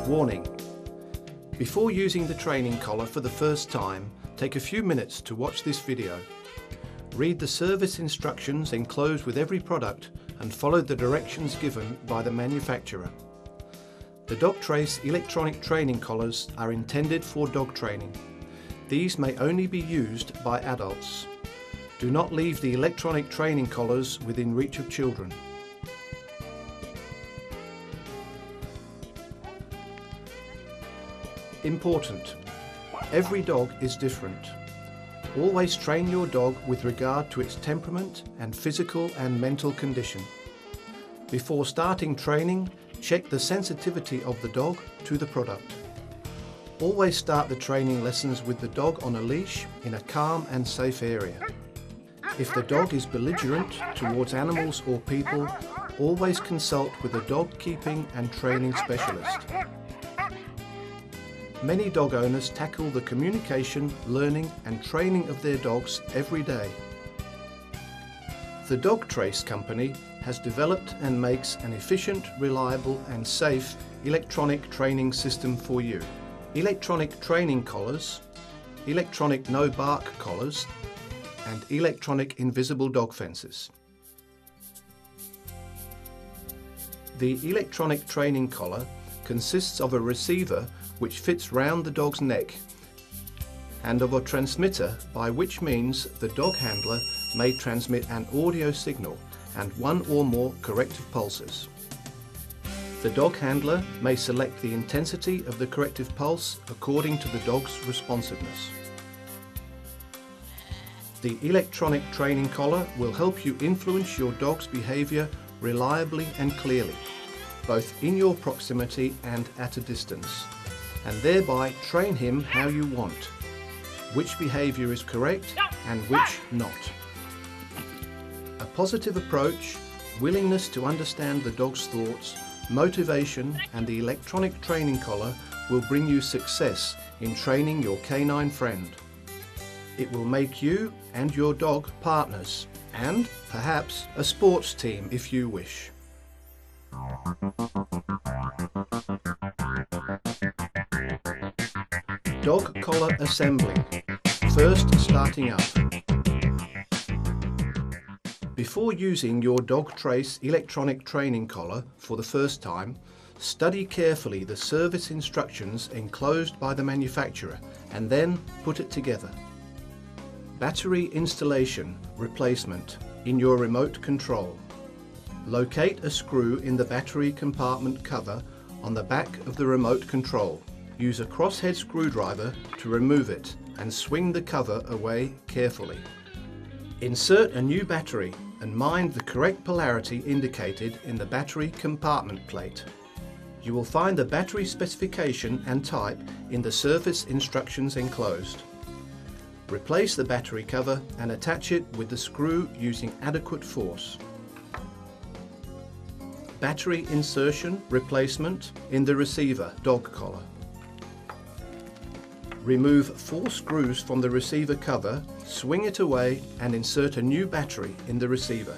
Warning: before using the training collar for the first time, take a few minutes to watch this video. Read the service instructions enclosed with every product and follow the directions given by the manufacturer. The Dogtrace electronic training collars are intended for dog training. These may only be used by adults. Do not leave the electronic training collars within reach of children. Important: every dog is different. Always train your dog with regard to its temperament and physical and mental condition. Before starting training, check the sensitivity of the dog to the product. Always start the training lessons with the dog on a leash in a calm and safe area. If the dog is belligerent towards animals or people, always consult with a dog keeping and training specialist. Many dog owners tackle the communication, learning and training of their dogs every day. The Dogtrace company has developed and makes an efficient, reliable and safe electronic training system for you. Electronic training collars, electronic no bark collars and electronic invisible dog fences. The electronic training collar consists of a receiver which fits round the dog's neck and of a transmitter by which means the dog handler may transmit an audio signal and one or more corrective pulses. The dog handler may select the intensity of the corrective pulse according to the dog's responsiveness. The electronic training collar will help you influence your dog's behaviour reliably and clearly, both in your proximity and at a distance, and thereby train him how you want, which behaviour is correct and which not. A positive approach, willingness to understand the dog's thoughts, motivation and the electronic training collar will bring you success in training your canine friend. It will make you and your dog partners and perhaps a sports team if you wish. Dog collar assembly. First starting up. Before using your Dogtrace electronic training collar for the first time, study carefully the service instructions enclosed by the manufacturer and then put it together. Battery installation replacement in your remote control. Locate a screw in the battery compartment cover on the back of the remote control. Use a crosshead screwdriver to remove it and swing the cover away carefully. Insert a new battery and mind the correct polarity indicated in the battery compartment plate. You will find the battery specification and type in the service instructions enclosed. Replace the battery cover and attach it with the screw using adequate force. Battery insertion replacement in the receiver dog collar. Remove 4 screws from the receiver cover, swing it away and insert a new battery in the receiver.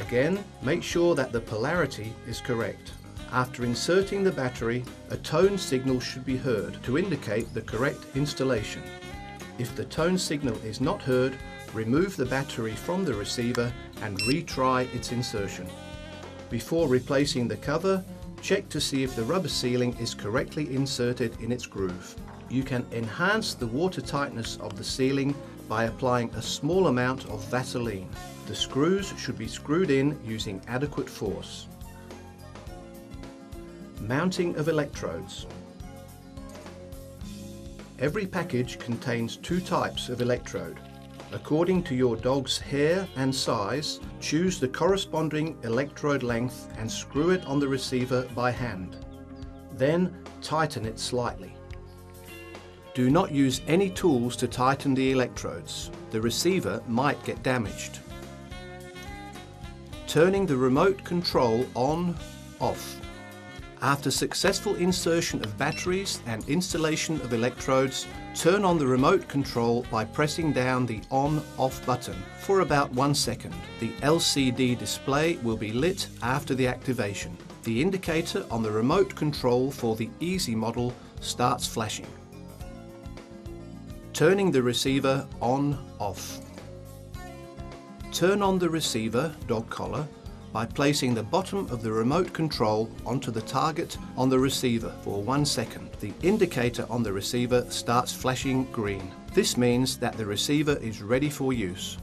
Again, make sure that the polarity is correct. After inserting the battery, a tone signal should be heard to indicate the correct installation. If the tone signal is not heard, remove the battery from the receiver and retry its insertion. Before replacing the cover, check to see if the rubber sealing is correctly inserted in its groove. You can enhance the water tightness of the sealing by applying a small amount of Vaseline. The screws should be screwed in using adequate force. Mounting of electrodes. Every package contains 2 types of electrode. According to your dog's hair and size, choose the corresponding electrode length and screw it on the receiver by hand. Then tighten it slightly. Do not use any tools to tighten the electrodes. The receiver might get damaged. Turning the remote control on, off. After successful insertion of batteries and installation of electrodes, turn on the remote control by pressing down the on/off button for about 1 second. The LCD display will be lit after the activation. The indicator on the remote control for the Easy model starts flashing. Turning the receiver on/off. Turn on the receiver dog collar by placing the bottom of the remote control onto the target on the receiver for 1 second. The indicator on the receiver starts flashing green. This means that the receiver is ready for use.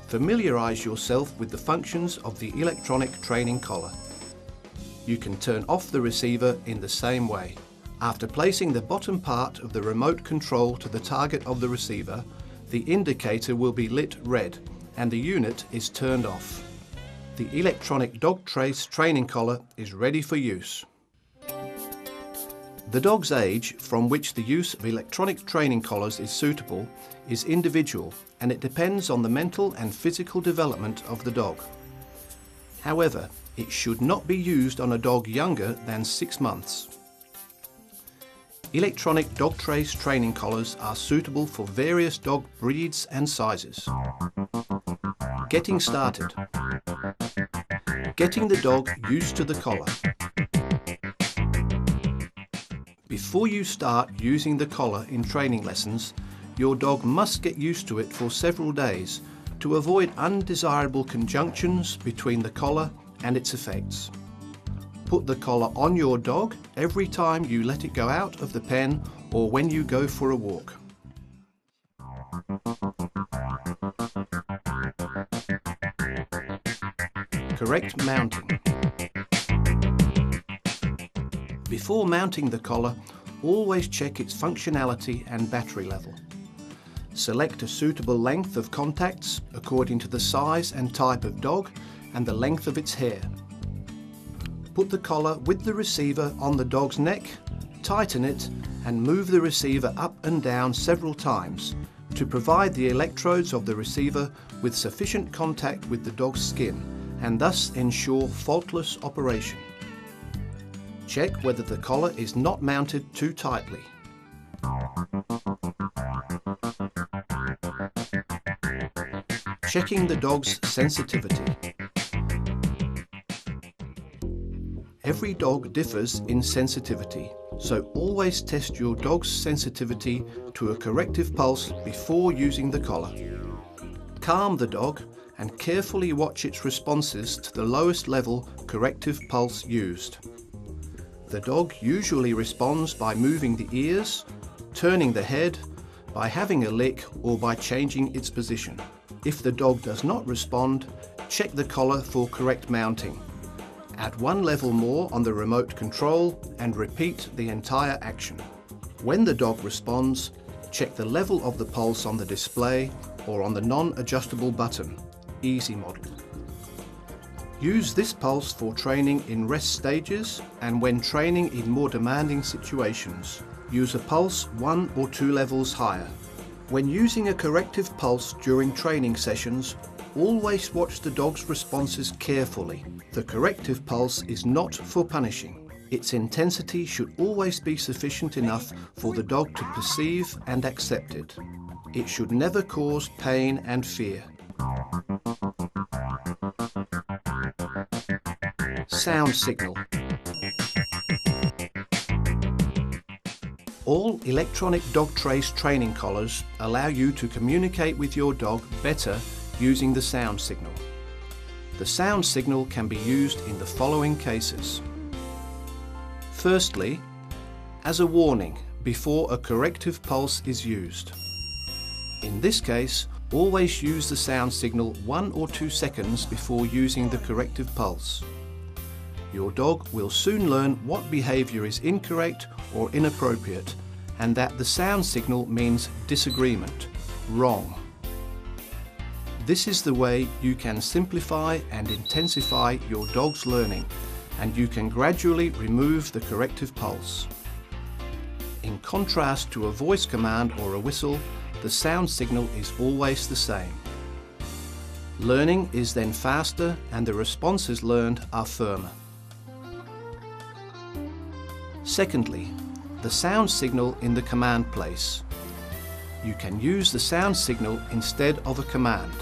Familiarize yourself with the functions of the electronic training collar. You can turn off the receiver in the same way. After placing the bottom part of the remote control to the target of the receiver, the indicator will be lit red and the unit is turned off. The electronic Dogtrace training collar is ready for use. The dog's age from which the use of electronic training collars is suitable is individual, and it depends on the mental and physical development of the dog. However, it should not be used on a dog younger than 6 months. Electronic Dogtrace training collars are suitable for various dog breeds and sizes. Getting started. Getting the dog used to the collar. Before you start using the collar in training lessons, your dog must get used to it for several days to avoid undesirable conjunctions between the collar and its effects. Put the collar on your dog every time you let it go out of the pen or when you go for a walk. Correct mounting. Before mounting the collar, always check its functionality and battery level. Select a suitable length of contacts according to the size and type of dog and the length of its hair. Put the collar with the receiver on the dog's neck, tighten it and move the receiver up and down several times to provide the electrodes of the receiver with sufficient contact with the dog's skin and thus ensure faultless operation. Check whether the collar is not mounted too tightly. Checking the dog's sensitivity. Every dog differs in sensitivity, so always test your dog's sensitivity to a corrective pulse before using the collar. Calm the dog and carefully watch its responses to the lowest level corrective pulse used. The dog usually responds by moving the ears, turning the head, by having a lick or by changing its position. If the dog does not respond, check the collar for correct mounting. Add 1 level more on the remote control and repeat the entire action. When the dog responds, check the level of the pulse on the display or on the non-adjustable button, Easy model. Use this pulse for training in rest stages and when training in more demanding situations. Use a pulse 1 or 2 levels higher. When using a corrective pulse during training sessions, always watch the dog's responses carefully. The corrective pulse is not for punishing. Its intensity should always be sufficient enough for the dog to perceive and accept it. It should never cause pain and fear. Sound signal. All electronic Dogtrace training collars allow you to communicate with your dog better using the sound signal. The sound signal can be used in the following cases. Firstly, as a warning before a corrective pulse is used. In this case, always use the sound signal 1 or 2 seconds before using the corrective pulse. Your dog will soon learn what behavior is incorrect or inappropriate, and that the sound signal means disagreement, wrong. This is the way you can simplify and intensify your dog's learning, and you can gradually remove the corrective pulse. In contrast to a voice command or a whistle, the sound signal is always the same. Learning is then faster and the responses learned are firmer. Secondly, the sound signal in the command place. You can use the sound signal instead of a command.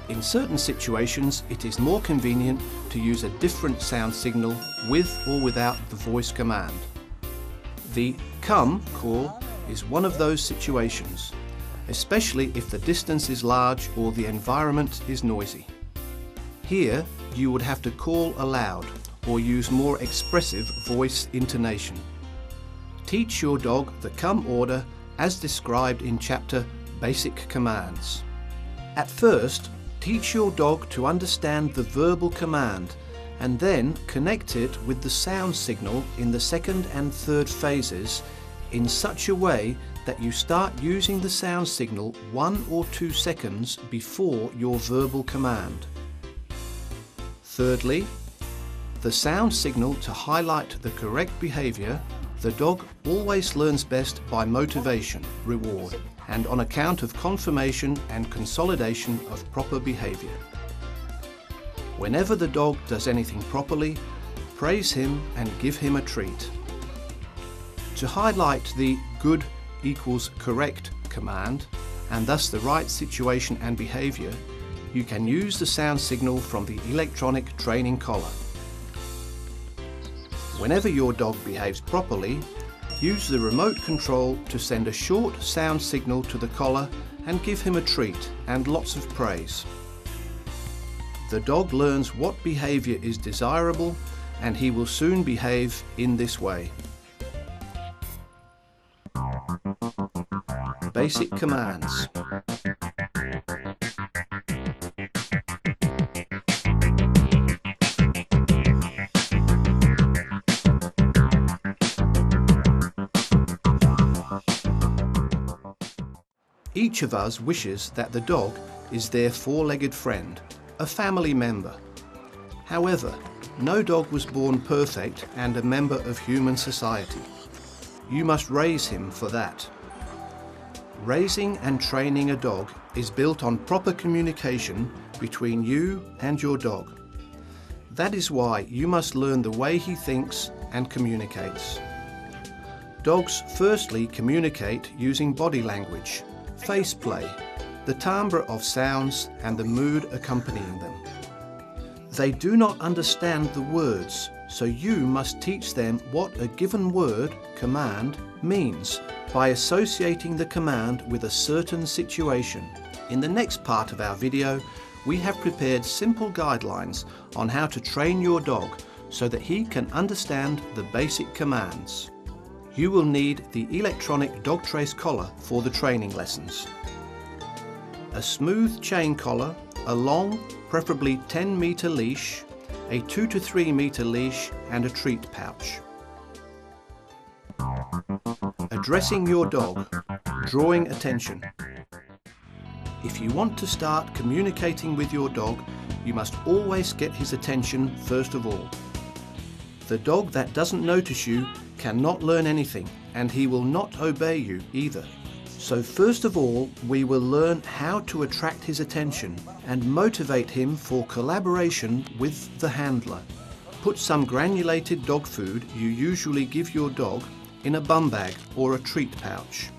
In certain situations, it is more convenient to use a different sound signal with or without the voice command. The come call is one of those situations, especially if the distance is large or the environment is noisy. Here, you would have to call aloud or use more expressive voice intonation. Teach your dog the come order as described in chapter Basic Commands. At first, teach your dog to understand the verbal command and then connect it with the sound signal in the second and third phases in such a way that you start using the sound signal 1 or 2 seconds before your verbal command. Thirdly, the sound signal to highlight the correct behavior. The dog always learns best by motivation, reward, and on account of confirmation and consolidation of proper behavior. Whenever the dog does anything properly, praise him and give him a treat. To highlight the good equals correct command, and thus the right situation and behavior, you can use the sound signal from the electronic training collar. Whenever your dog behaves properly, use the remote control to send a short sound signal to the collar and give him a treat and lots of praise. The dog learns what behavior is desirable and he will soon behave in this way. Basic commands. Each of us wishes that the dog is their four-legged friend, a family member. However, no dog was born perfect and a member of human society. You must raise him for that. Raising and training a dog is built on proper communication between you and your dog. That is why you must learn the way he thinks and communicates. Dogs firstly communicate using body language, face play, the timbre of sounds and the mood accompanying them. They do not understand the words, so you must teach them what a given word, command, means by associating the command with a certain situation. In the next part of our video, we have prepared simple guidelines on how to train your dog so that he can understand the basic commands. You will need the electronic Dogtrace collar for the training lessons. A smooth chain collar, a long, preferably 10-meter leash, a 2 to 3 meter leash and a treat pouch. Addressing your dog, drawing attention. If you want to start communicating with your dog, you must always get his attention first of all. The dog that doesn't notice you cannot learn anything, and he will not obey you either. So first of all, we will learn how to attract his attention and motivate him for collaboration with the handler. Put some granulated dog food you usually give your dog in a bum bag or a treat pouch.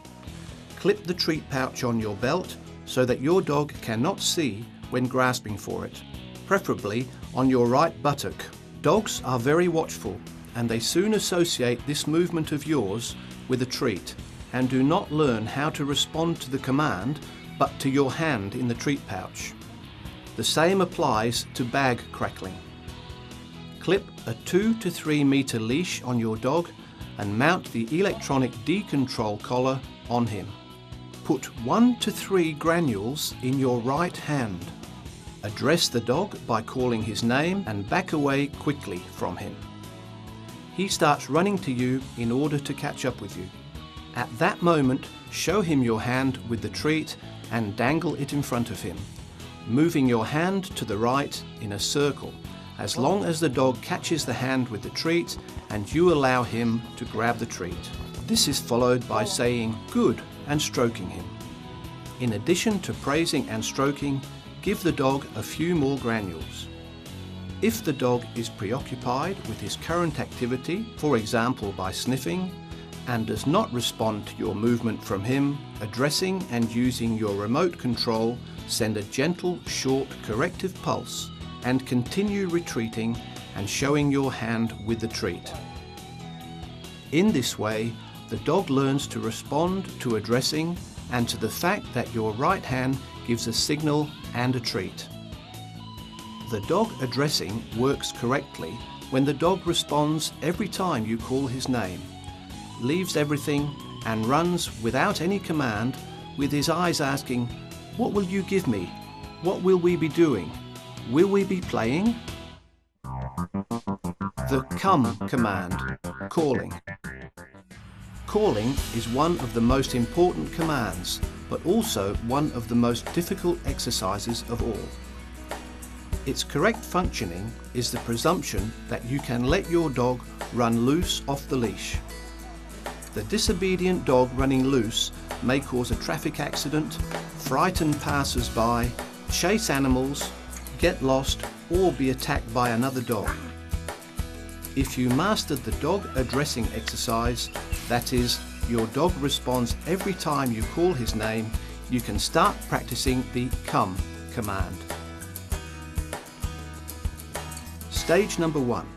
Clip the treat pouch on your belt so that your dog cannot see when grasping for it, preferably on your right buttock. Dogs are very watchful and they soon associate this movement of yours with a treat and do not learn how to respond to the command but to your hand in the treat pouch. The same applies to bag crackling. Clip a 2 to 3 meter leash on your dog and mount the electronic D-control collar on him. Put 1 to 3 granules in your right hand. Address the dog by calling his name and back away quickly from him. He starts running to you in order to catch up with you. At that moment, show him your hand with the treat and dangle it in front of him, moving your hand to the right in a circle, as long as the dog catches the hand with the treat and you allow him to grab the treat. This is followed by saying good and stroking him. In addition to praising and stroking, give the dog a few more granules. If the dog is preoccupied with his current activity, for example by sniffing, and does not respond to your movement from him, addressing and using your remote control, send a gentle, short corrective pulse and continue retreating and showing your hand with the treat. In this way, the dog learns to respond to addressing and to the fact that your right hand gives a signal and a treat. The dog addressing works correctly when the dog responds every time you call his name, leaves everything and runs without any command, with his eyes asking, "What will you give me? What will we be doing? Will we be playing?" The come command, calling. Calling is one of the most important commands, but also one of the most difficult exercises of all. Its correct functioning is the presumption that you can let your dog run loose off the leash. The disobedient dog running loose may cause a traffic accident, frighten passers-by, chase animals, get lost, or be attacked by another dog. If you mastered the dog addressing exercise, that is, your dog responds every time you call his name, you can start practicing the come command. Stage number 1,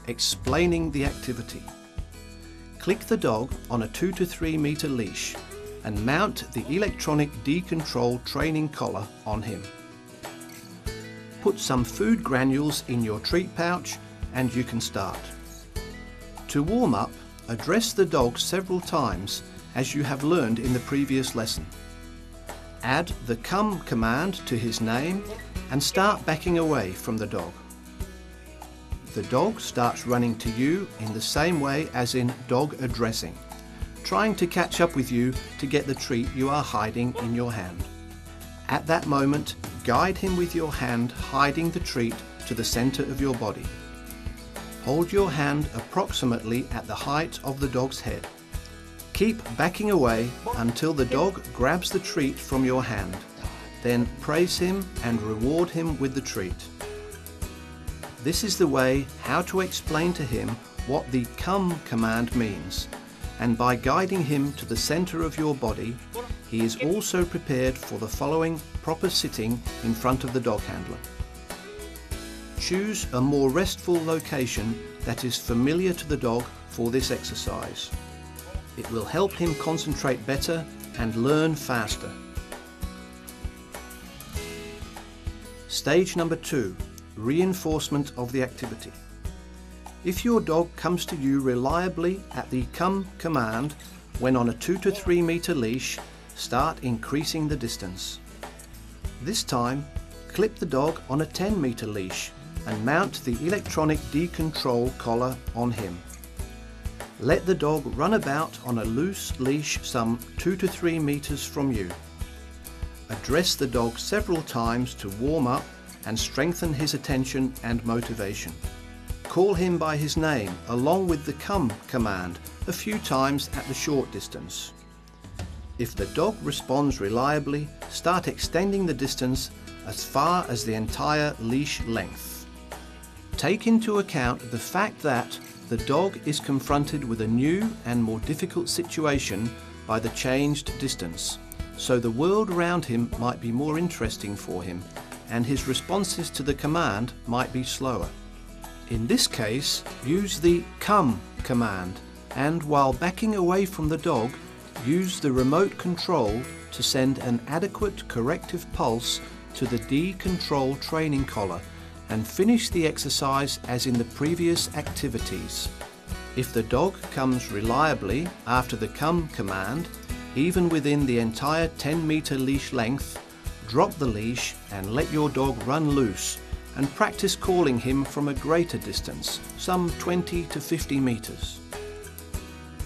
explaining the activity. Click the dog on a 2 to 3 meter leash and mount the electronic D-Control training collar on him. Put some food granules in your treat pouch and you can start. To warm up, address the dog several times as you have learned in the previous lesson. Add the come command to his name and start backing away from the dog. The dog starts running to you in the same way as in dog addressing, trying to catch up with you to get the treat you are hiding in your hand. At that moment, guide him with your hand hiding the treat to the center of your body. Hold your hand approximately at the height of the dog's head. Keep backing away until the dog grabs the treat from your hand. Then praise him and reward him with the treat. This is the way how to explain to him what the come command means, and by guiding him to the center of your body, he is also prepared for the following proper sitting in front of the dog handler. Choose a more restful location that is familiar to the dog for this exercise. It will help him concentrate better and learn faster. Stage number 2, reinforcement of the activity. If your dog comes to you reliably at the come command when on a 2 to 3 meter leash, start increasing the distance. This time, clip the dog on a 10 meter leash and mount the electronic D-Control collar on him. Let the dog run about on a loose leash some 2 to 3 meters from you. Address the dog several times to warm up and strengthen his attention and motivation. Call him by his name along with the come command a few times at the short distance. If the dog responds reliably, start extending the distance as far as the entire leash length. Take into account the fact that the dog is confronted with a new and more difficult situation by the changed distance, so the world around him might be more interesting for him and his responses to the command might be slower. In this case, use the come command and while backing away from the dog, use the remote control to send an adequate corrective pulse to the D-Control training collar and finish the exercise as in the previous activities. If the dog comes reliably after the come command, even within the entire 10 meter leash length, drop the leash and let your dog run loose and practice calling him from a greater distance, some 20 to 50 meters.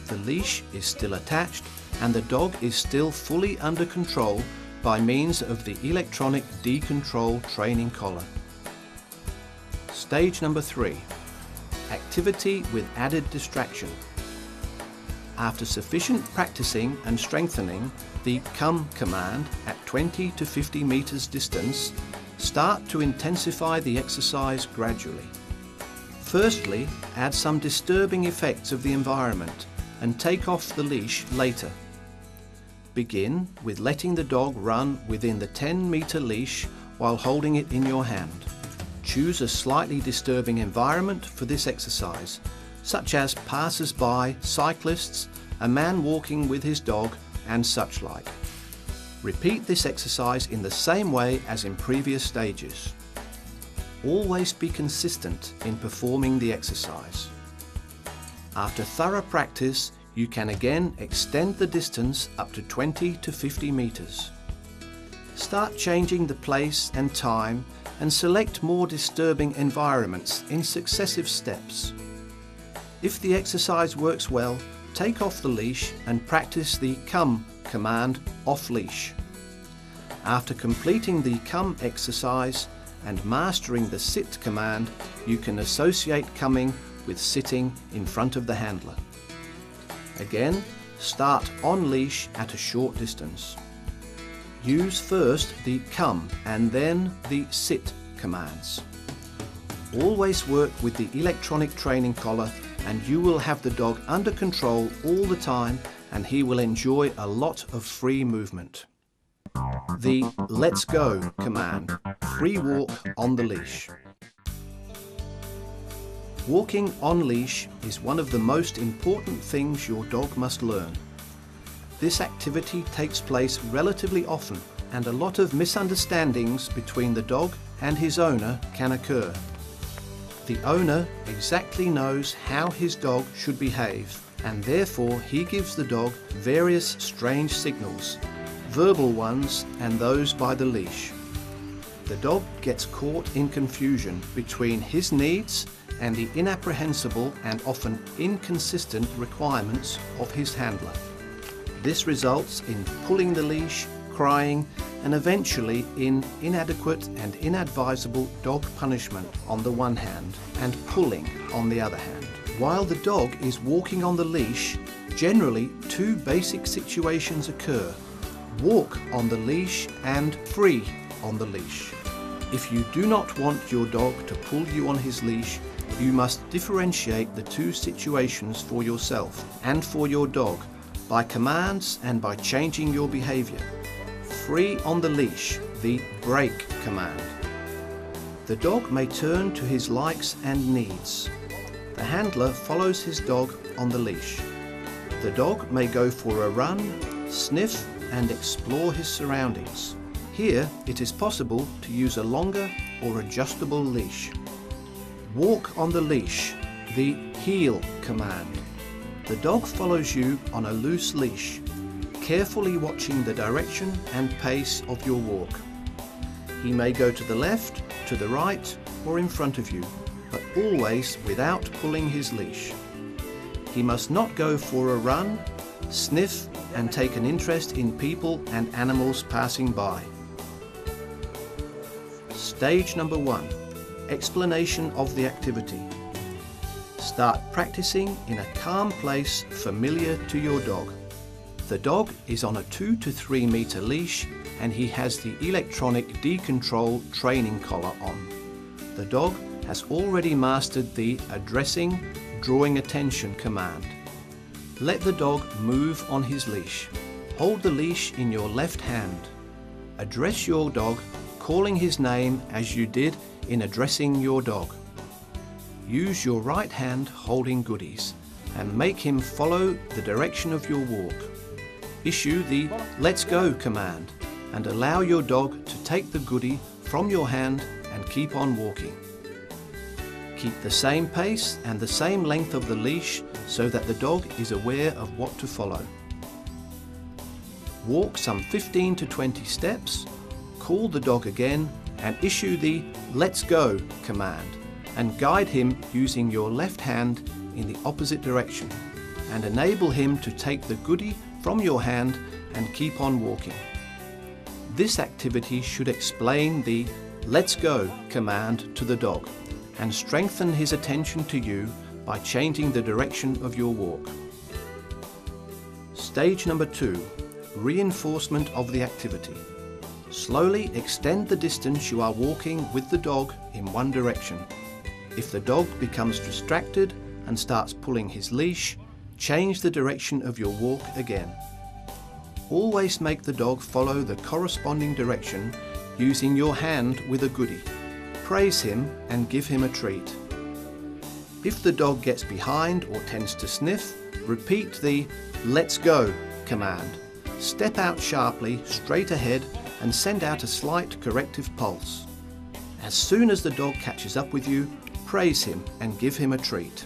The leash is still attached and the dog is still fully under control by means of the electronic D-Control training collar. Stage number 3, activity with added distraction. After sufficient practicing and strengthening the come command at 20 to 50 meters distance, Start to intensify the exercise gradually. Firstly, add some disturbing effects of the environment and take off the leash later. Begin with letting the dog run within the 10-meter leash while holding it in your hand. Choose a slightly disturbing environment for this exercise, such as passers-by, cyclists, a man walking with his dog, and such like. Repeat this exercise in the same way as in previous stages. Always be consistent in performing the exercise. After thorough practice, you can again extend the distance up to 20 to 50 meters. Start changing the place and time and select more disturbing environments in successive steps. If the exercise works well, take off the leash and practice the come command off leash. After completing the come exercise and mastering the sit command, you can associate coming with sitting in front of the handler. Again, start on leash at a short distance. Use first the come and then the sit commands. Always work with the electronic training collar and you will have the dog under control all the time and he will enjoy a lot of free movement. The let's go command, free walk on the leash. Walking on leash is one of the most important things your dog must learn. This activity takes place relatively often and a lot of misunderstandings between the dog and his owner can occur. The owner exactly knows how his dog should behave and therefore he gives the dog various strange signals, verbal ones and those by the leash. The dog gets caught in confusion between his needs and the inapprehensible and often inconsistent requirements of his handler. This results in pulling the leash, crying, and eventually in inadequate and inadvisable dog punishment on the one hand and pulling on the other hand. While the dog is walking on the leash, generally two basic situations occur: walk on the leash and free on the leash. If you do not want your dog to pull you on his leash, you must differentiate the two situations for yourself and for your dog by commands and by changing your behavior. Free on the leash, the break command. The dog may turn to his likes and needs. The handler follows his dog on the leash. The dog may go for a run, sniff and explore his surroundings. Here it is possible to use a longer or adjustable leash. Walk on the leash, the heel command. The dog follows you on a loose leash, carefully watching the direction and pace of your walk. He may go to the left, to the right or in front of you, but always without pulling his leash. He must not go for a run, sniff and take an interest in people and animals passing by. Stage number 1. Explanation of the activity. Start practicing in a calm place familiar to your dog. The dog is on a 2 to 3 meter leash and he has the electronic decontrol training collar on. The dog has already mastered the addressing, drawing attention command. Let the dog move on his leash. Hold the leash in your left hand. Address your dog, calling his name as you did in addressing your dog. Use your right hand holding goodies and make him follow the direction of your walk. Issue the let's go command and allow your dog to take the goodie from your hand and keep on walking. Keep the same pace and the same length of the leash so that the dog is aware of what to follow. Walk some 15 to 20 steps, call the dog again and issue the let's go command and guide him using your left hand in the opposite direction and enable him to take the goodie from your hand and keep on walking. This activity should explain the let's go command to the dog and strengthen his attention to you by changing the direction of your walk. Stage number 2. Reinforcement of the activity. Slowly extend the distance you are walking with the dog in one direction. If the dog becomes distracted and starts pulling his leash, change the direction of your walk again. Always make the dog follow the corresponding direction using your hand with a goodie. Praise him and give him a treat. If the dog gets behind or tends to sniff, repeat the "Let's go" command. Step out sharply, straight ahead, and send out a slight corrective pulse. As soon as the dog catches up with you, praise him and give him a treat.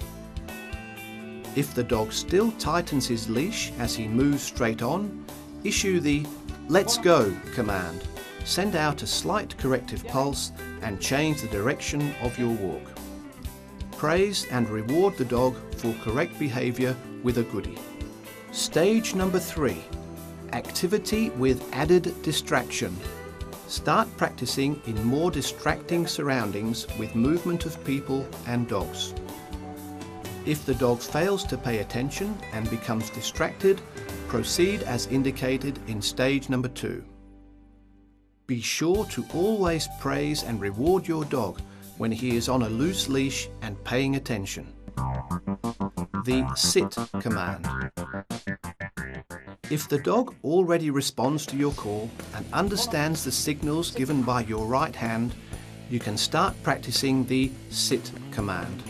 If the dog still tightens his leash as he moves straight on, issue the "Let's go" command. Send out a slight corrective pulse and change the direction of your walk. Praise and reward the dog for correct behaviour with a goodie. Stage number 3. Activity with added distraction. Start practicing in more distracting surroundings with movement of people and dogs. If the dog fails to pay attention and becomes distracted, proceed as indicated in stage number 2. Be sure to always praise and reward your dog when he is on a loose leash and paying attention. The sit command. If the dog already responds to your call and understands the signals given by your right hand, you can start practicing the sit command.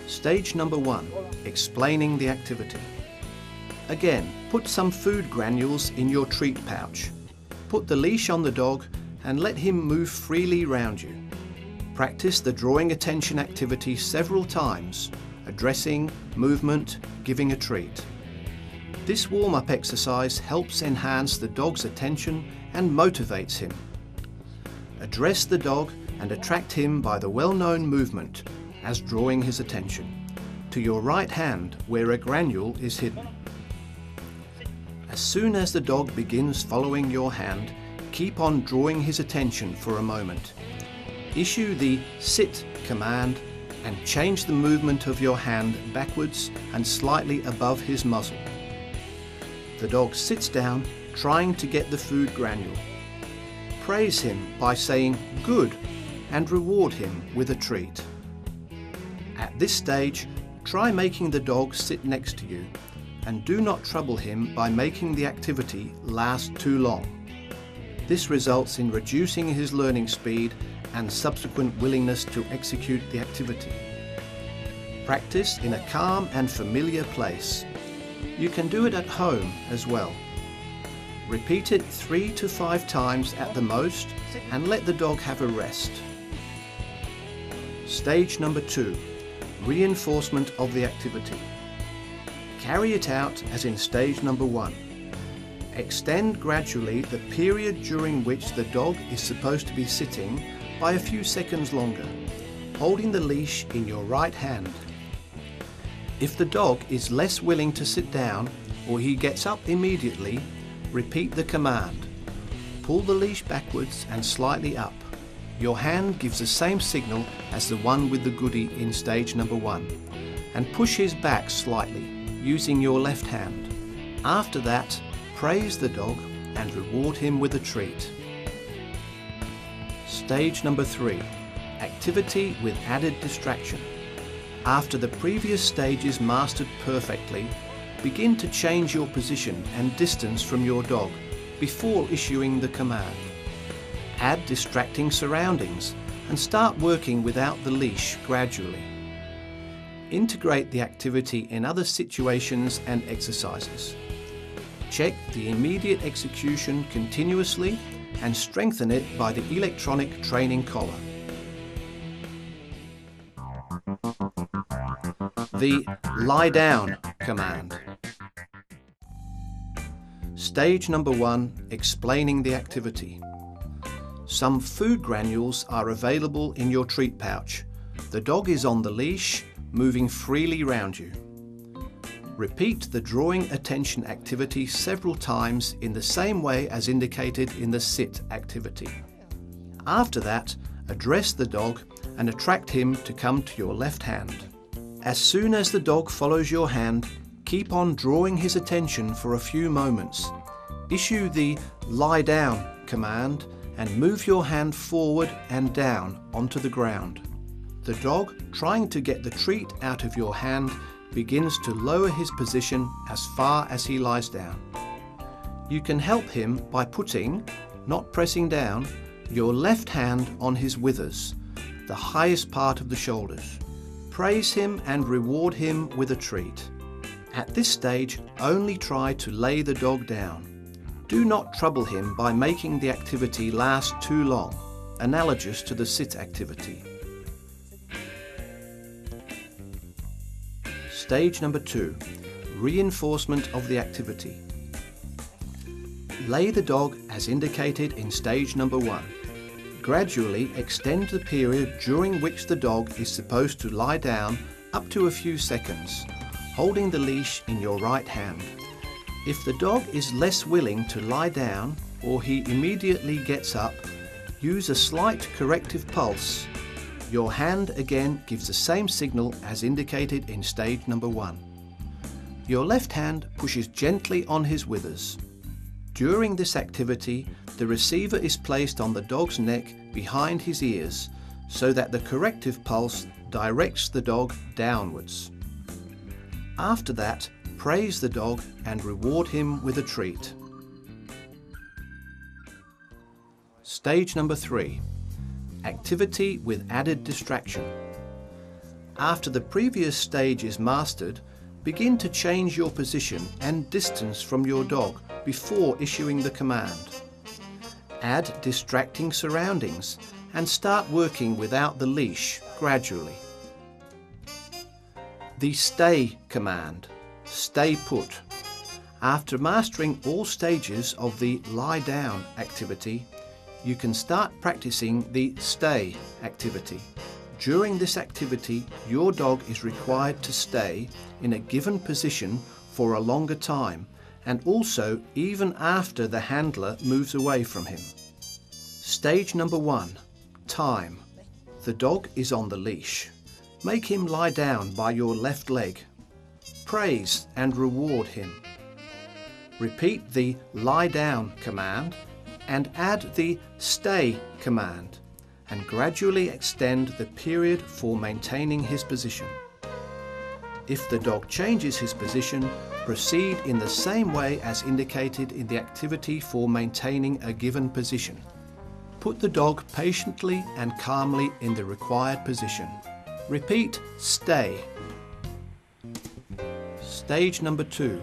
Stage number 1, explaining the activity. Again, put some food granules in your treat pouch. Put the leash on the dog and let him move freely round you. Practice the drawing attention activity several times, addressing, movement, giving a treat. This warm-up exercise helps enhance the dog's attention and motivates him. Address the dog and attract him by the well-known movement as drawing his attention to your right hand where a granule is hidden. As soon as the dog begins following your hand, keep on drawing his attention for a moment. Issue the sit command and change the movement of your hand backwards and slightly above his muzzle. The dog sits down, trying to get the food granule. Praise him by saying "good" and reward him with a treat. At this stage, try making the dog sit next to you and do not trouble him by making the activity last too long. This results in reducing his learning speed and subsequent willingness to execute the activity. Practice in a calm and familiar place. You can do it at home as well. Repeat it 3 to 5 times at the most and let the dog have a rest. Stage number 2, reinforcement of the activity. Carry it out as in stage number 1. Extend gradually the period during which the dog is supposed to be sitting by a few seconds longer, holding the leash in your right hand. If the dog is less willing to sit down or he gets up immediately, repeat the command. Pull the leash backwards and slightly up. Your hand gives the same signal as the one with the goodie in stage number 1, and push his back slightly using your left hand. After that, praise the dog and reward him with a treat. Stage number 3, activity with added distraction. After the previous stage is mastered perfectly, begin to change your position and distance from your dog before issuing the command. Add distracting surroundings and start working without the leash gradually. Integrate the activity in other situations and exercises. Check the immediate execution continuously and strengthen it by the electronic training collar. The lie down command. Stage number 1, explaining the activity. Some food granules are available in your treat pouch. The dog is on the leash, moving freely round you. Repeat the drawing attention activity several times in the same way as indicated in the sit activity. After that, address the dog and attract him to come to your left hand. As soon as the dog follows your hand, keep on drawing his attention for a few moments. Issue the lie down command and move your hand forward and down onto the ground. The dog, trying to get the treat out of your hand, begins to lower his position as far as he lies down. You can help him by putting, not pressing down, your left hand on his withers, the highest part of the shoulders. Praise him and reward him with a treat. At this stage, only try to lay the dog down. Do not trouble him by making the activity last too long, analogous to the sit activity. Stage number 2, reinforcement of the activity. Lay the dog as indicated in stage number 1. Gradually extend the period during which the dog is supposed to lie down up to a few seconds, holding the leash in your right hand. If the dog is less willing to lie down or he immediately gets up, use a slight corrective pulse. Your hand again gives the same signal as indicated in stage number 1. Your left hand pushes gently on his withers. During this activity, the receiver is placed on the dog's neck behind his ears so that the corrective pulse directs the dog downwards. After that, praise the dog and reward him with a treat. Stage number 3, activity with added distraction. After the previous stage is mastered, begin to change your position and distance from your dog before issuing the command. Add distracting surroundings and start working without the leash gradually. The stay command, stay put. After mastering all stages of the lie down activity, you can start practicing the stay activity. During this activity, your dog is required to stay in a given position for a longer time, and also even after the handler moves away from him. Stage number 1, time. The dog is on the leash. Make him lie down by your left leg. Praise and reward him. Repeat the lie down command and add the stay command, and gradually extend the period for maintaining his position. If the dog changes his position, proceed in the same way as indicated in the activity for maintaining a given position. Put the dog patiently and calmly in the required position. Repeat stay. Stage number 2,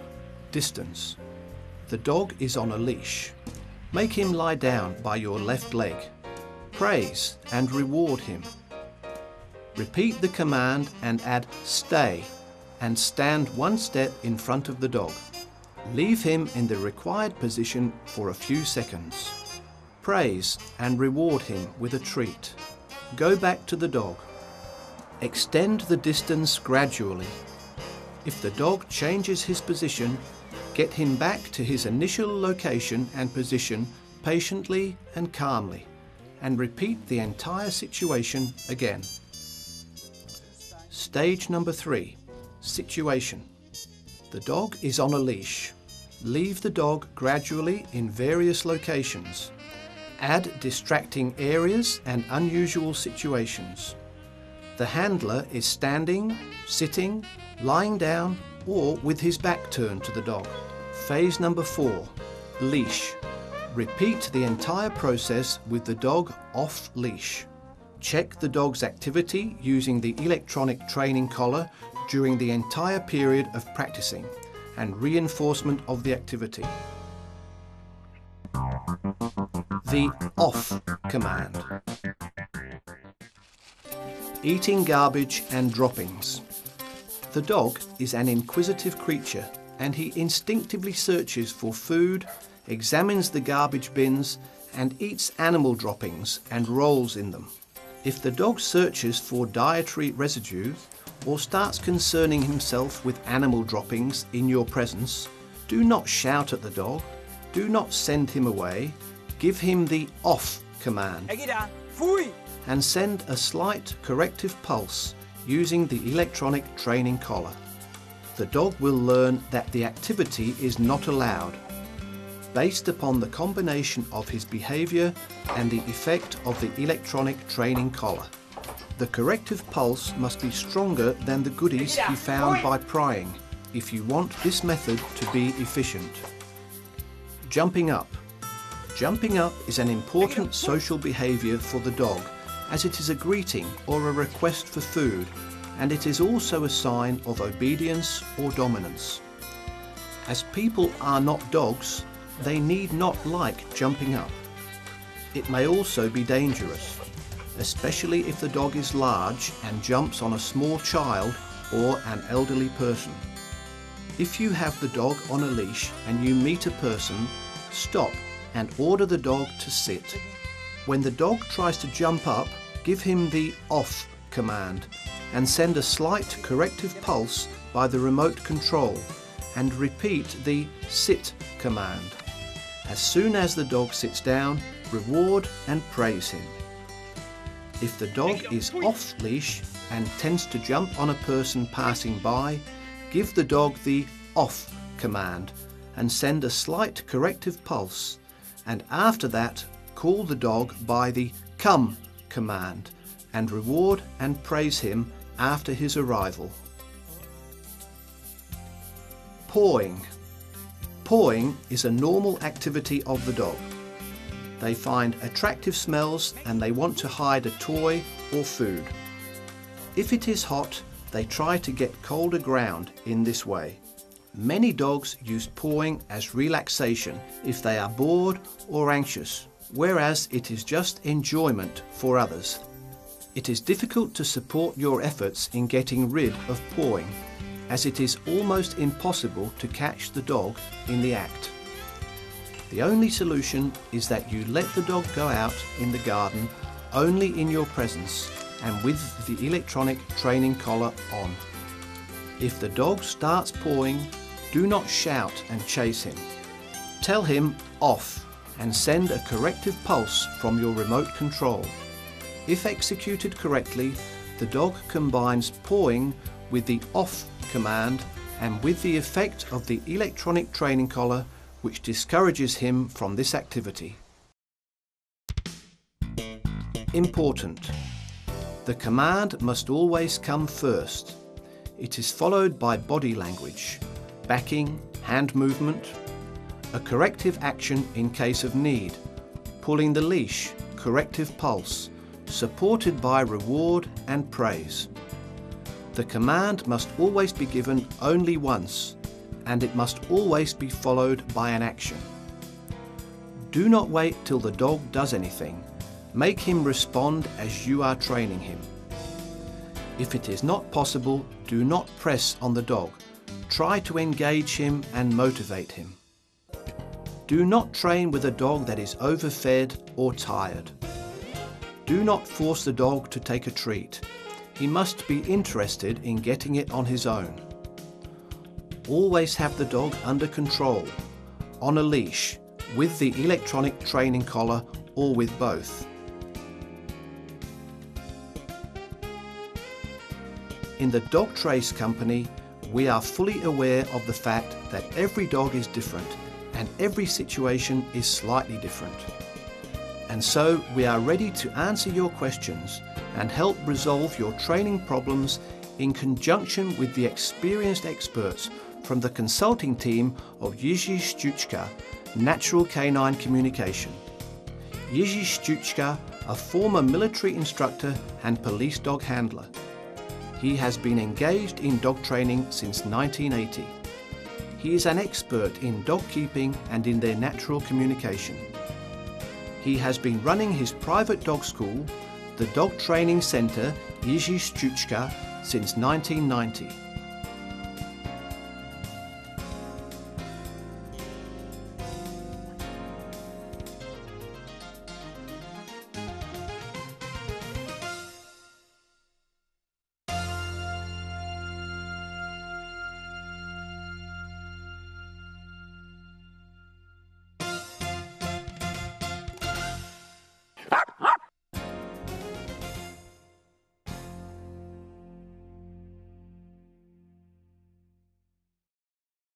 distance. The dog is on a leash. Make him lie down by your left leg. Praise and reward him. Repeat the command and add stay and stand one step in front of the dog. Leave him in the required position for a few seconds. Praise and reward him with a treat. Go back to the dog. Extend the distance gradually. If the dog changes his position, get him back to his initial location and position patiently and calmly, and repeat the entire situation again. Stage number 3, situation. The dog is on a leash. Leave the dog gradually in various locations. Add distracting areas and unusual situations. The handler is standing, sitting, lying down, or with his back turned to the dog. Phase number 4, leash. Repeat the entire process with the dog off leash. Check the dog's activity using the electronic training collar during the entire period of practicing and reinforcement of the activity. The off command. Eating garbage and droppings. The dog is an inquisitive creature and he instinctively searches for food, examines the garbage bins and eats animal droppings and rolls in them. If the dog searches for dietary residue or starts concerning himself with animal droppings in your presence, do not shout at the dog, do not send him away, give him the off command and send a slight corrective pulse using the electronic training collar. The dog will learn that the activity is not allowed. based upon the combination of his behaviour and the effect of the electronic training collar. The corrective pulse must be stronger than the goodies he found by prying if you want this method to be efficient. Jumping up. Jumping up is an important social behaviour for the dog, as it is a greeting or a request for food, and it is also a sign of obedience or dominance. As people are not dogs, they need not like jumping up. It may also be dangerous, especially if the dog is large and jumps on a small child or an elderly person. If you have the dog on a leash and you meet a person, stop and order the dog to sit. When the dog tries to jump up, give him the off command and send a slight corrective pulse by the remote control and repeat the sit command. As soon as the dog sits down, reward and praise him. If the dog is off leash and tends to jump on a person passing by, give the dog the off command and send a slight corrective pulse, and after that call the dog by the come command and reward and praise him after his arrival. Pawing. Pawing is a normal activity of the dog. They find attractive smells and they want to hide a toy or food. If it is hot, they try to get colder ground in this way. Many dogs use pawing as relaxation if they are bored or anxious, whereas it is just enjoyment for others. It is difficult to support your efforts in getting rid of pawing, as it is almost impossible to catch the dog in the act. The only solution is that you let the dog go out in the garden only in your presence and with the electronic training collar on. If the dog starts pawing, do not shout and chase him. Tell him off and send a corrective pulse from your remote control. If executed correctly, the dog combines pawing with the off command and with the effect of the electronic training collar, which discourages him from this activity. Important. The command must always come first. It is followed by body language, backing, hand movement, a corrective action in case of need, pulling the leash, corrective pulse, supported by reward and praise. The command must always be given only once, and it must always be followed by an action. Do not wait till the dog does anything. Make him respond as you are training him. If it is not possible, do not press on the dog. Try to engage him and motivate him. Do not train with a dog that is overfed or tired. Do not force the dog to take a treat. He must be interested in getting it on his own. Always have the dog under control, on a leash, with the electronic training collar or with both. In the Dogtrace company, we are fully aware of the fact that every dog is different and every situation is slightly different. And so we are ready to answer your questions and help resolve your training problems in conjunction with the experienced experts from the consulting team of Jiří Šťůčka, Natural Canine Communication. Jiří Šťůčka, a former military instructor and police dog handler. He has been engaged in dog training since 1980. He is an expert in dog keeping and in their natural communication. He has been running his private dog school, the Dog Training Centre Jiří Šťůčka, since 1990.